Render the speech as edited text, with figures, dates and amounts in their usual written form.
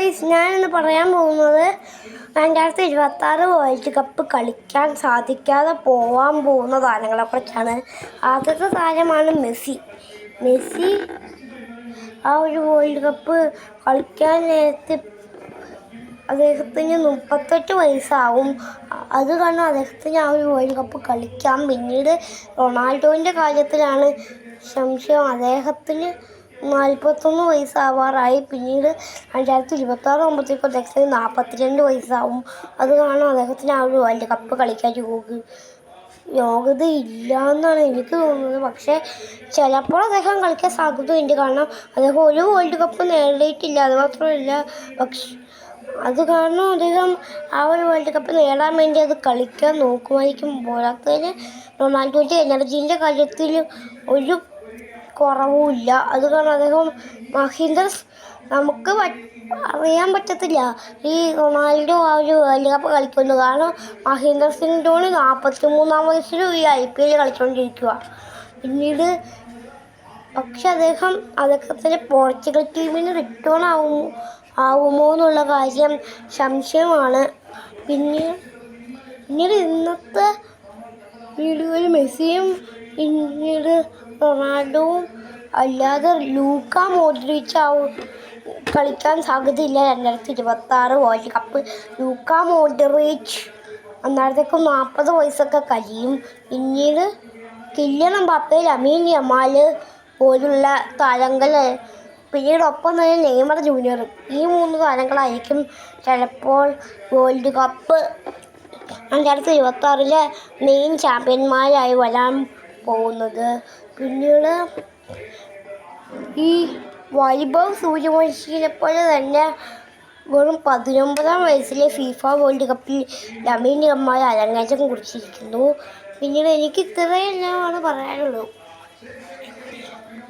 Guys, ഞാനിന്ന് പറയാൻ പോകുന്നത് 2026 വേൾഡ് കപ്പ് കളിക്കാൻ സാധിക്കാതെ പോകാൻ പോകുന്ന താരങ്ങളെക്കുറിച്ചാണ്. ആദ്യത്തെ താരമാണ് മെസ്സി. ആ ഒരു വേൾഡ് കപ്പ് കളിക്കാൻ നേരത്തെ അദ്ദേഹത്തിന് 38 വയസ്സാവും. അത് കാരണം അദ്ദേഹത്തിന് ആ ഒരു വേൾഡ് കപ്പ് കളിക്കാം. പിന്നീട് റൊണാൾഡോൻ്റെ കാര്യത്തിലാണ് സംശയം. അദ്ദേഹത്തിന് 41 വയസ്സാവാറായി. പിന്നീട് 2026 ആകുമ്പോഴത്തേക്കും അദ്ദേഹത്തിന് 42 വയസ്സാവും. അത് കാരണം അദ്ദേഹത്തിന് ആ ഒരു വേൾഡ് കപ്പ് കളിക്കാൻ യോഗ്യത ഇല്ല എന്നാണ് എനിക്ക് തോന്നുന്നത്. പക്ഷേ ചിലപ്പോൾ അദ്ദേഹം കളിക്കാൻ സാധ്യതയുണ്ട്. കാരണം അദ്ദേഹം ഒരു വേൾഡ് കപ്പ് നേടിയിട്ടില്ല. അത് മാത്രമല്ല, അത് കാരണം അദ്ദേഹം ആ ഒരു വേൾഡ് കപ്പ് നേടാൻ വേണ്ടി അത് കളിക്കാൻ നോക്കുമായിരിക്കും. പോരാത്തതിന് റൊണാൾഡോൻ്റെ എനർജീൻ്റെ കാര്യത്തിൽ ഒരു കുറവുമില്ല. അത് കാരണം അദ്ദേഹം നമുക്ക് അറിയാൻ പറ്റത്തില്ല ഈ റൊണാൾഡോ ആ ഒരു വേൾഡ് കപ്പ് കളിക്കുന്നു. കാരണം മഹേന്ദ്ര സിംഗ് ധോണി 43-ാം വയസ്സിലും ഈ IPL കളിച്ചുകൊണ്ടിരിക്കുക. പിന്നീട് പക്ഷെ അദ്ദേഹത്തിൻ്റെ പോർച്ചുഗൽ ടീമിന് റിട്ടേൺ ആവുമോ എന്നുള്ള കാര്യം സംശയമാണ്. പിന്നീട് ഇന്നത്തെ വീഡിയോയിൽ മെസ്സിയും പിന്നീട് റൊണാൾഡോവും അല്ലാതെ ലൂക്ക മോഡ്രിച്ച് കളിക്കാൻ സാധ്യതയില്ല 2026 വേൾഡ് കപ്പ്. ലൂക്ക മോഡ്രിച്ച് അന്നേരത്തേക്കും 40 വയസ്സൊക്കെ കഴിയും. പിന്നീട് കിലിയൻ എംബാപ്പെ, ലമീൻ യമാൽ പോലുള്ള താരങ്ങൾ, പിന്നീട് ഒപ്പം തന്നെ നെയ്മർ ജൂനിയർ, ഈ 3 താരങ്ങളായിരിക്കും ചിലപ്പോൾ വേൾഡ് കപ്പ് 2026 മെയിൻ ചാമ്പ്യന്മാരായി വരാൻ പോകുന്നത്. പിന്നീട് ഈ വൈഭവ് സൂര്യവംശിയെ പോലെ തന്നെ വെറും 19-ാം വയസ്സിലെ ഫിഫ വേൾഡ് കപ്പിൽ ലമീൻ യമാൽ അരങ്ങേറ്റം കുറിച്ചിരിക്കുന്നു. പിന്നീട് എനിക്ക് ഇത്രയെല്ലാമാണ് പറയാനുള്ളത്.